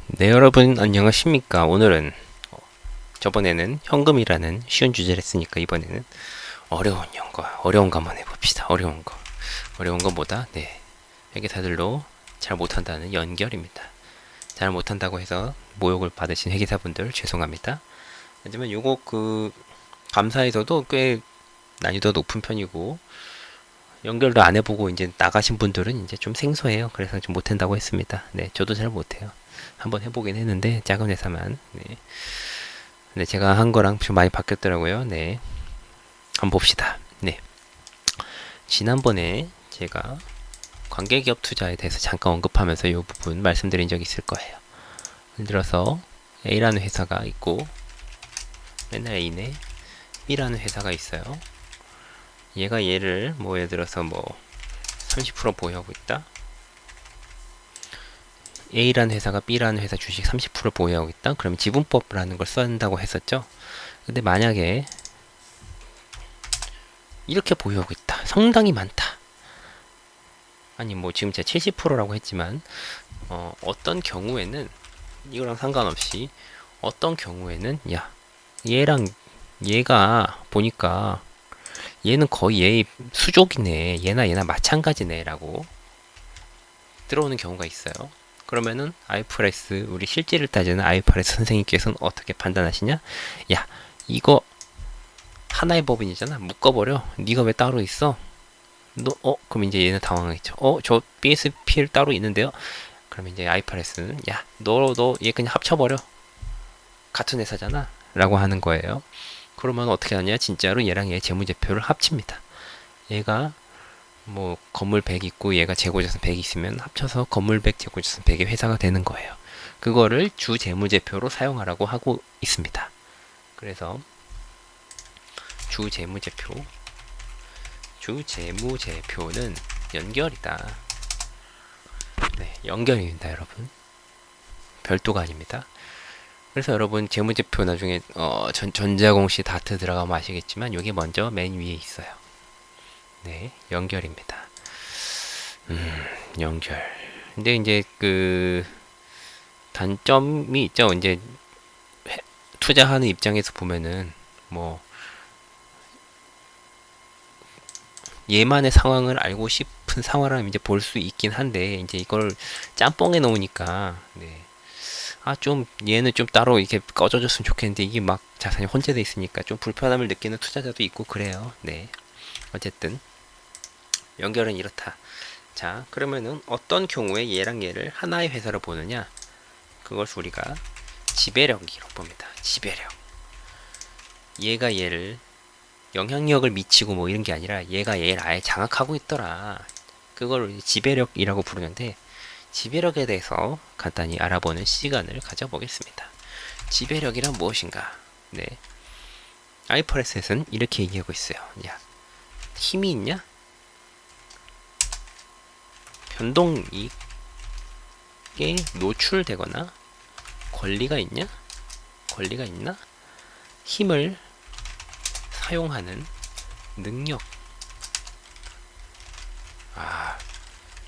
네, 여러분 안녕하십니까? 오늘은 저번에는 현금이라는 쉬운 주제를 했으니까 이번에는 어려운 거 한번 해봅시다. 어려운 거 뭐다? 네, 회계사들로 잘 못한다는 연결입니다. 잘 못한다고 해서 모욕을 받으신 회계사분들 죄송합니다. 하지만 요거 감사에서도 꽤 난이도 높은 편이고 연결도 안 해보고 이제 나가신 분들은 이제 좀 생소해요. 그래서 좀 못한다고 했습니다. 네, 저도 잘 못해요. 한번 해보긴 했는데 작은 회사만. 네. 네, 제가 한 거랑 좀 많이 바뀌었더라고요. 네. 한번 봅시다. 네. 지난번에 제가 관계기업 투자에 대해서 잠깐 언급하면서 이 부분 말씀드린 적이 있을 거예요. 예를 들어서 A라는 회사가 있고 맨날 A네 B라는 회사가 있어요. 얘가 얘를 뭐 예를 들어서 뭐 30% 보유하고 있다. A라는 회사가 B라는 회사 주식 30% 보유하고 있다. 그러면 지분법이라는 걸 쓴다고 했었죠. 근데 만약에 이렇게 보유하고 있다. 상당히 많다. 아니 뭐 지금 제가 70%라고 했지만 어떤 경우에는 이거랑 상관없이 어떤 경우에는 야 얘랑 얘가 보니까 얘는 거의 얘 수족이네 얘나 마찬가지네 라고 들어오는 경우가 있어요. 그러면은 IFRS 우리 실제를 따지는 IFRS 선생님께서는 어떻게 판단하시냐? 야 이거 하나의 법인이잖아 묶어버려. 네가 왜 따로 있어? 그럼 이제 얘는 당황하겠죠. 저 BSPL 따로 있는데요. 그러면 이제 IFRS는 야, 너 얘 그냥 합쳐버려. 같은 회사잖아. 라고 하는 거예요. 그러면 어떻게 하냐? 진짜로 얘랑 얘 재무제표를 합칩니다. 얘가 뭐 건물 100 있고 얘가 재고자산 100 있으면 합쳐서 건물 100 재고자산 100의 회사가 되는 거예요. 그거를 주 재무제표로 사용하라고 하고 있습니다. 그래서 주 재무제표는 연결이다. 네, 연결입니다, 여러분. 별도가 아닙니다. 그래서 여러분 재무제표 나중에 전자공시 다트 들어가면 아시겠지만 여기 먼저 맨 위에 있어요. 네, 연결입니다. 연결. 근데 이제 단점이 있죠. 이제 투자하는 입장에서 보면은 뭐 얘만의 상황을 알고 싶은 상황을 이제 볼 수 있긴 한데 이제 이걸 짬뽕에 놓으니까 네. 좀 얘는 좀 따로 이렇게 꺼져줬으면 좋겠는데 이게 막 자산이 혼재돼 있으니까 좀 불편함을 느끼는 투자자도 있고 그래요. 네. 어쨌든 연결은 이렇다. 자, 그러면은 어떤 경우에 얘랑 얘를 하나의 회사로 보느냐? 그것을 우리가 지배력이라고 봅니다. 지배력. 얘가 얘를 영향력을 미치고 뭐 이런 게 아니라 얘가 얘를 아예 장악하고 있더라. 그걸 지배력이라고 부르는데 지배력에 대해서 간단히 알아보는 시간을 가져보겠습니다. 지배력이란 무엇인가? 네. 아이퍼레스는 이렇게 얘기하고 있어요. 야, 힘이 있냐? 변동이익에 노출되거나 권리가 있냐? 권리가 있나? 힘을 사용하는 능력.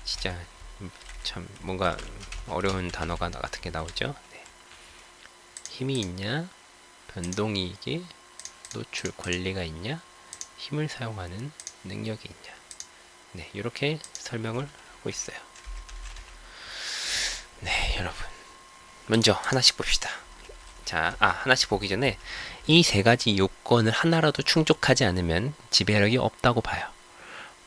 진짜 참 뭔가 어려운 단어가 같은 게 나오죠. 네. 힘이 있냐? 변동이익에 노출 권리가 있냐? 힘을 사용하는 능력이 있냐? 네, 이렇게 설명을 하고 있어요. 네, 여러분. 먼저 하나씩 봅시다. 자, 하나씩 보기 전에 이 세 가지 요건을 하나라도 충족하지 않으면 지배력이 없다고 봐요.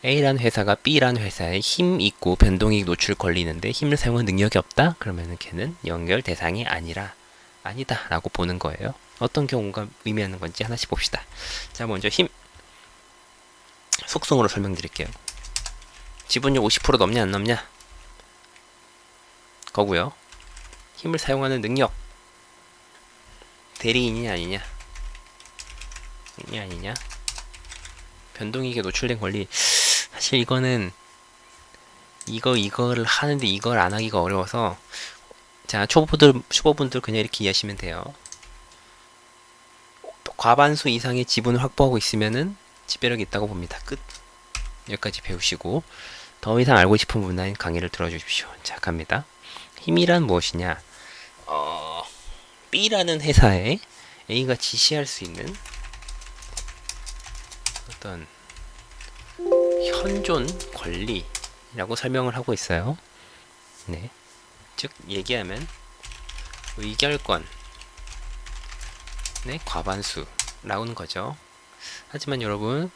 A라는 회사가 B라는 회사에 힘 있고 변동이익 노출 걸리는데 힘을 사용할 능력이 없다? 그러면은 걔는 연결 대상이 아니다 라고 보는 거예요. 어떤 경우가 의미하는 건지 하나씩 봅시다. 자, 먼저 힘. 속성으로 설명드릴게요. 지분율 50% 넘냐 안 넘냐? 거고요. 힘을 사용하는 능력. 대리인이냐 아니냐? 아니냐? 변동이익에 노출된 권리. 사실 이거는 이거를 하는데 이걸 안 하기가 어려워서 자, 초보분들 그냥 이렇게 이해하시면 돼요. 과반수 이상의 지분을 확보하고 있으면은 지배력이 있다고 봅니다. 끝. 여기까지 배우시고 더 이상 알고 싶은 분은 강의를 들어주십시오. 자, 갑니다. 힘이란 무엇이냐? B라는 회사에 A가 지시할 수 있는 어떤 현존 권리라고 설명을 하고 있어요. 네. 즉 얘기하면 의결권의 과반수라는 거죠. 하지만 여러분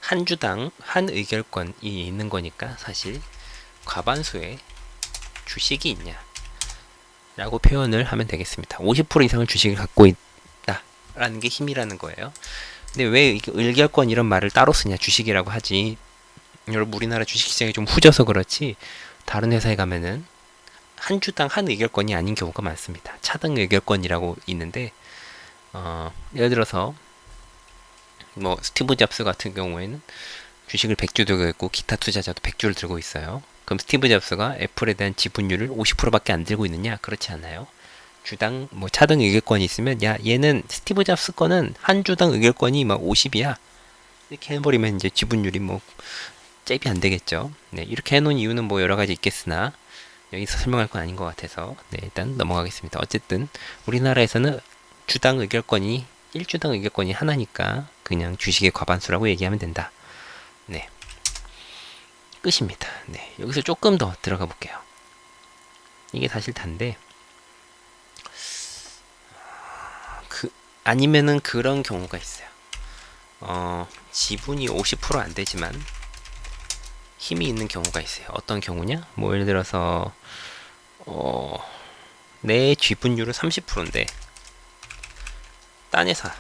한 주당 한 의결권이 있는 거니까 사실 과반수의 주식이 있냐 라고 표현을 하면 되겠습니다. 50% 이상을 주식을 갖고 있다 라는 게 힘이라는 거예요. 근데 왜 의결권 이런 말을 따로 쓰냐, 주식이라고 하지. 여러분 우리나라 주식시장이 좀 후져서 그렇지 다른 회사에 가면은 한 주당 한 의결권이 아닌 경우가 많습니다. 차등 의결권이라고 있는데 예를 들어서 뭐 스티브 잡스 같은 경우에는 주식을 100주 들고 있고 기타 투자자도 100주를 들고 있어요. 그럼 스티브 잡스가 애플에 대한 지분율을 50%밖에 안 들고 있느냐? 그렇지 않아요. 주당 뭐 차등 의결권이 있으면 야 얘는 스티브 잡스 거는 한 주당 의결권이 막 50이야. 이렇게 해버리면 이제 지분율이 뭐 잽이 안 되겠죠. 네, 이렇게 해놓은 이유는 뭐 여러 가지 있겠으나 여기서 설명할 건 아닌 것 같아서 네, 일단 넘어가겠습니다. 어쨌든 우리나라에서는 주당 의결권이 1주당 의결권이 하나니까 그냥 주식의 과반수라고 얘기하면 된다. 네, 끝입니다. 네, 여기서 조금 더 들어가 볼게요. 이게 사실 단데 아니면은 그런 경우가 있어요. 지분이 50%안 되지만 힘이 있는 경우가 있어요. 어떤 경우냐? 뭐 예를 들어서 내 지분율은 30%인데 딴 회사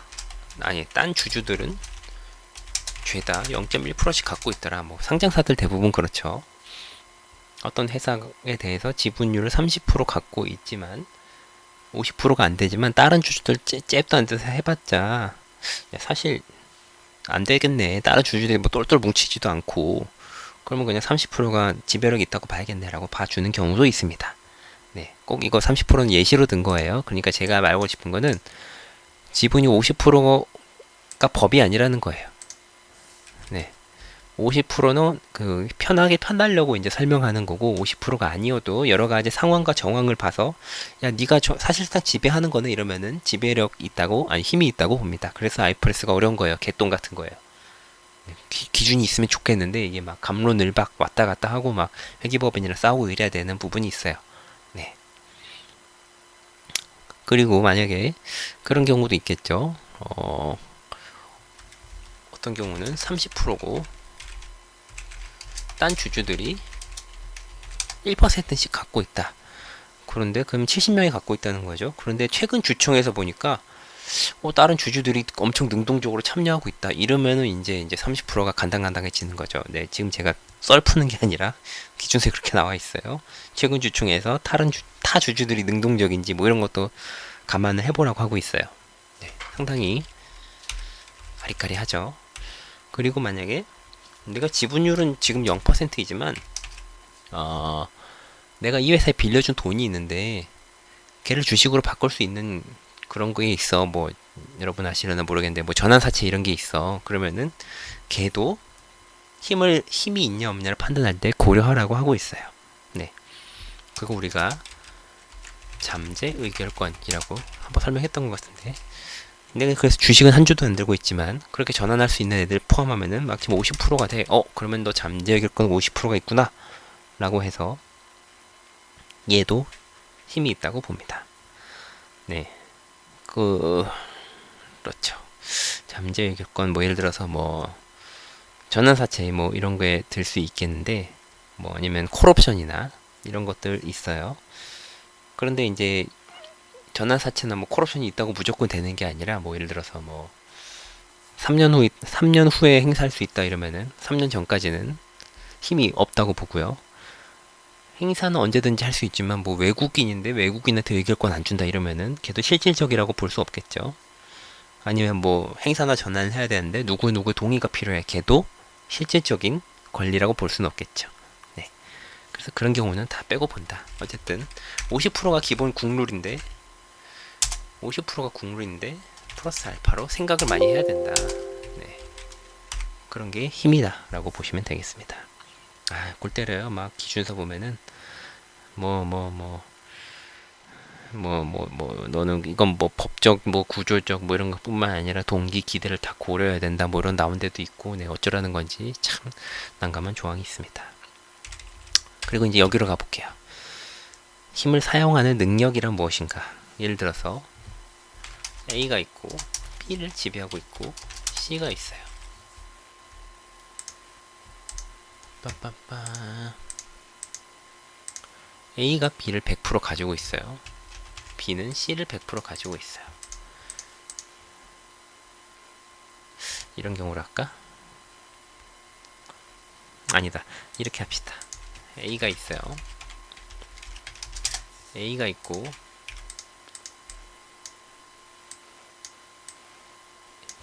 딴 주주들은 죄다 0.1%씩 갖고 있더라. 뭐 상장사들 대부분 그렇죠. 어떤 회사에 대해서 지분율을 30% 갖고 있지만 50%가 안 되지만 다른 주주들 잽도 안 돼서 해봤자 사실 안 되겠네. 다른 주주들이 뭐 똘똘 뭉치지도 않고 그러면 그냥 30%가 지배력이 있다고 봐야겠네라고 봐주는 경우도 있습니다. 네, 꼭 이거 30%는 예시로 든 거예요. 그러니까 제가 말하고 싶은 거는 지분이 50%가 법이 아니라는 거예요. 네, 50%는 그 편하게 편하려고 이제 설명하는 거고 50%가 아니어도 여러 가지 상황과 정황을 봐서 야 네가 사실상 지배하는 거는 이러면은 지배력 있다고 아니 힘이 있다고 봅니다. 그래서 아이프레스가 어려운 거예요. 개똥 같은 거예요. 기준이 있으면 좋겠는데 이게 막 갑론을박 왔다 갔다 하고 막 회계법인이랑 싸우고 이래야 되는 부분이 있어요. 네. 그리고 만약에 그런 경우도 있겠죠. 어떤 경우는 30%고 딴 주주들이 1%씩 갖고 있다. 그런데 그럼 70명이 갖고 있다는 거죠. 그런데 최근 주총에서 보니까 다른 주주들이 엄청 능동적으로 참여하고 있다. 이러면은 이제 30%가 간당간당해지는 거죠. 네, 지금 제가 썰 푸는 게 아니라 기준서에 그렇게 나와 있어요. 최근 주총에서 타 주주들이 능동적인지 뭐 이런 것도 감안을 해보라고 하고 있어요. 네, 상당히 아리까리하죠. 그리고 만약에 내가 지분율은 지금 0%이지만 내가 이 회사에 빌려준 돈이 있는데 걔를 주식으로 바꿀 수 있는 그런 게 있어. 뭐 여러분 아시려나 모르겠는데 뭐 전환사채 이런 게 있어. 그러면은 걔도 힘이 있냐 없냐를 판단할 때 고려하라고 하고 있어요. 네. 그거 우리가 잠재 의결권이라고 한번 설명했던 것 같은데 내가 그래서 주식은 한 주도 안 들고 있지만 그렇게 전환할 수 있는 애들 포함하면은 막지금 50%가 돼. 그러면 너 잠재 의결권 50%가 있구나 라고 해서 얘도 힘이 있다고 봅니다. 네. 그렇죠. 잠재 의결권 뭐 예를 들어서 뭐 전환사채 뭐 이런 거에 들 수 있겠는데 뭐 아니면 콜옵션이나 이런 것들 있어요. 그런데 이제 전환사채나 뭐 콜옵션이 있다고 무조건 되는 게 아니라 뭐 예를 들어서 뭐 3년 후에 행사할 수 있다 이러면은 3년 전까지는 힘이 없다고 보고요. 행사는 언제든지 할 수 있지만 뭐 외국인인데 외국인한테 의결권 안 준다 이러면은 걔도 실질적이라고 볼 수 없겠죠. 아니면 뭐 행사나 전환을 해야 되는데 누구 동의가 필요해. 걔도 실질적인 권리라고 볼 수는 없겠죠. 네. 그래서 그런 경우는 다 빼고 본다. 어쨌든 50%가 기본 국룰인데 50%가 국룰인데 플러스 알파로 생각을 많이 해야 된다. 네. 그런 게 힘이다 라고 보시면 되겠습니다. 골 때려요. 막 기준서 보면은 뭐 너는 이건 뭐 법적 뭐 구조적 뭐 이런 것뿐만 아니라 동기 기대를 다 고려해야 된다 뭐 이런 나온 데도 있고 네 어쩌라는 건지 참 난감한 조항이 있습니다. 그리고 이제 여기로 가볼게요. 힘을 사용하는 능력이란 무엇인가? 예를 들어서 A가 있고 B를 지배하고 있고 C가 있어요. 빠빠빠. A가 B를 100% 가지고 있어요. B는 C를 100% 가지고 있어요. 이런 경우로 할까? 아니다. 이렇게 합시다. A가 있어요. A가 있고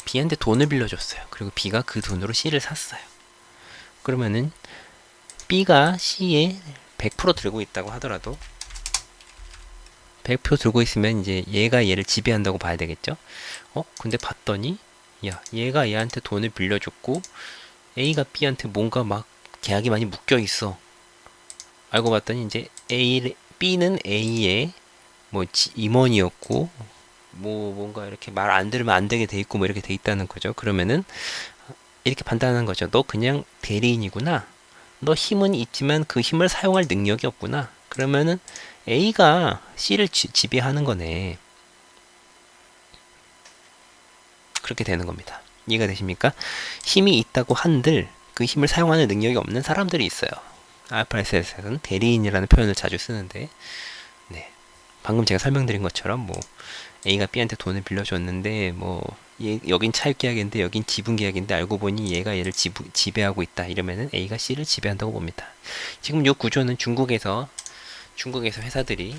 B한테 돈을 빌려줬어요. 그리고 B가 그 돈으로 C를 샀어요. 그러면은 B가 C에 100% 들고 있다고 하더라도 100% 들고 있으면 이제 얘가 얘를 지배한다고 봐야 되겠죠? 근데 봤더니 야, 얘가 얘한테 돈을 빌려줬고 A가 B한테 뭔가 막 계약이 많이 묶여 있어. 알고 봤더니 이제 B는 A의 뭐 임원이었고 뭐 뭔가 이렇게 말 안 들으면 안 되게 돼 있고 뭐 이렇게 돼 있다는 거죠. 그러면은 이렇게 판단하는 거죠. 너 그냥 대리인이구나. 너 힘은 있지만 그 힘을 사용할 능력이 없구나. 그러면은 A가 C를 지배하는 거네. 그렇게 되는 겁니다. 이해가 되십니까? 힘이 있다고 한들 그 힘을 사용하는 능력이 없는 사람들이 있어요. 알파에서는 대리인이라는 표현을 자주 쓰는데, 네. 방금 제가 설명드린 것처럼 뭐 A가 B한테 돈을 빌려줬는데 뭐 여긴 차입계약인데 여긴 지분계약인데 알고 보니 얘가 얘를 지배하고 있다. 이러면은 A가 C를 지배한다고 봅니다. 지금 이 구조는 중국에서 회사들이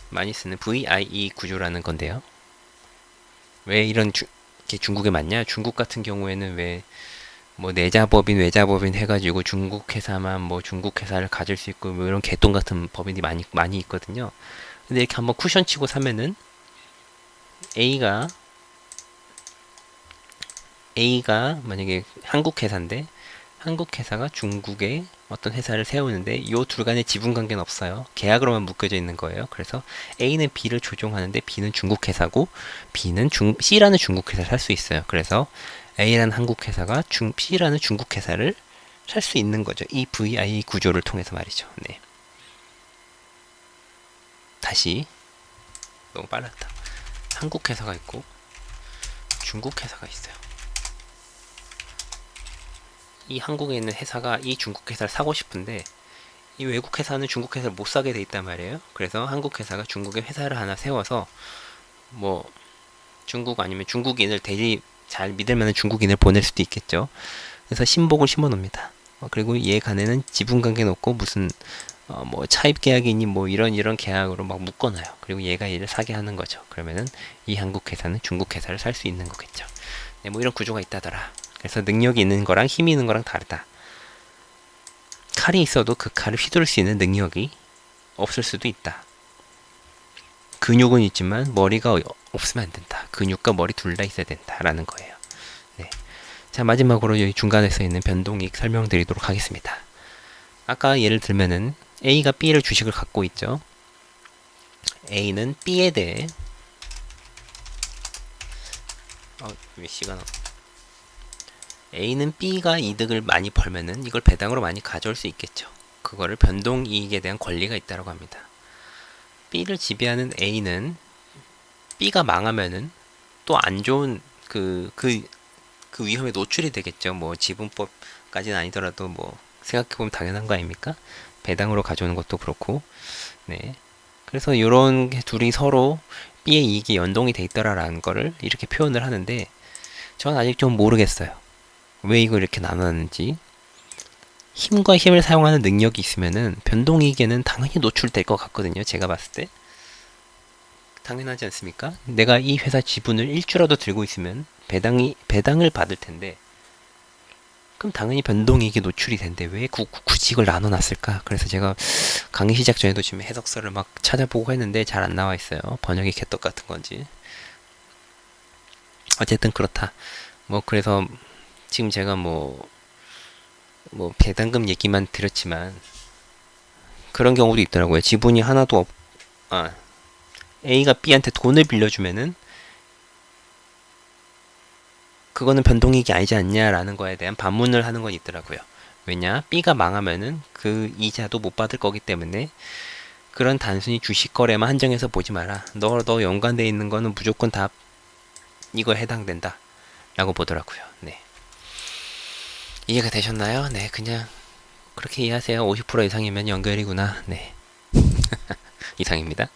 많이 쓰는 VIE 구조라는 건데요. 왜 이런 게 중국에 맞냐? 중국 같은 경우에는 왜 뭐 내자법인, 외자법인 해가지고 중국 회사만 뭐 중국 회사를 가질 수 있고 뭐 이런 개똥 같은 법인이 많이 있거든요. 근데 이렇게 한번 쿠션 치고 사면은 A가 만약에 한국 회사인데 한국 회사가 중국에 어떤 회사를 세우는데 이 둘 간의 지분 관계는 없어요. 계약으로만 묶여져 있는 거예요. 그래서 A는 B를 조종하는데 B는 중국 회사고 B는 C라는 중국 회사를 살 수 있어요. 그래서 A라는 한국 회사가 C라는 중국 회사를 살 수 있는 거죠. 이 VI 구조를 통해서 말이죠. 네. 다시 너무 빨랐다. 한국 회사가 있고 중국 회사가 있어요. 이 한국에 있는 회사가 이 중국 회사를 사고 싶은데 이 외국 회사는 중국 회사를 못 사게 돼 있단 말이에요. 그래서 한국 회사가 중국에 회사를 하나 세워서 뭐 중국 아니면 중국인을 잘 믿을 만한 중국인을 보낼 수도 있겠죠. 그래서 신복을 심어 놓습니다. 그리고 얘 간에는 지분 관계는 없고 무슨 뭐 차입 계약이니 뭐 이런 계약으로 막 묶어놔요. 그리고 얘가 얘를 사게 하는 거죠. 그러면은 이 한국 회사는 중국 회사를 살 수 있는 거겠죠. 네, 뭐 이런 구조가 있다더라. 그래서 능력이 있는 거랑 힘이 있는 거랑 다르다. 칼이 있어도 그 칼을 휘두를 수 있는 능력이 없을 수도 있다. 근육은 있지만 머리가 없으면 안 된다. 근육과 머리 둘 다 있어야 된다라는 거예요. 네. 자, 마지막으로 여기 중간에 써 있는 변동익 설명드리도록 하겠습니다. 아까 예를 들면은 A가 B를 주식을 갖고 있죠. A는 B에 대해 왜 시간 A는 B가 이득을 많이 벌면은 이걸 배당으로 많이 가져올 수 있겠죠. 그거를 변동이익에 대한 권리가 있다고 합니다. B를 지배하는 A는 B가 망하면은 또 안 좋은 그 위험에 노출이 되겠죠. 뭐 지분법까지는 아니더라도 뭐 생각해보면 당연한 거 아닙니까? 배당으로 가져오는 것도 그렇고, 네. 그래서 이런 둘이 서로 B의 이익이 연동이 돼 있더라라는 거를 이렇게 표현을 하는데, 전 아직 좀 모르겠어요. 왜 이걸 이렇게 나눴는지. 힘과 힘을 사용하는 능력이 있으면은 변동이익에는 당연히 노출될 것 같거든요. 제가 봤을 때. 당연하지 않습니까? 내가 이 회사 지분을 1주라도 들고 있으면 배당을 받을 텐데, 그럼 당연히 변동이익이 노출이 된대. 왜 굳이 이걸 나눠놨을까? 그래서 제가 강의 시작 전에도 지금 해석서를 막 찾아보고 했는데 잘 안 나와 있어요. 번역이 개떡 같은 건지. 어쨌든 그렇다. 뭐 그래서 지금 제가 뭐 배당금 얘기만 드렸지만 그런 경우도 있더라고요. 지분이 하나도 A가 B한테 돈을 빌려주면은 그거는 변동이익이 아니지 않냐라는 거에 대한 반문을 하는 건 있더라고요. 왜냐? B가 망하면은 그 이자도 못 받을 거기 때문에 그런 단순히 주식 거래만 한정해서 보지 마라. 너 연관돼 있는 거는 무조건 다 이거에 해당된다. 라고 보더라고요. 네. 이해가 되셨나요? 네, 그냥 그렇게 이해하세요. 50% 이상이면 연결이구나. 네. 이상입니다.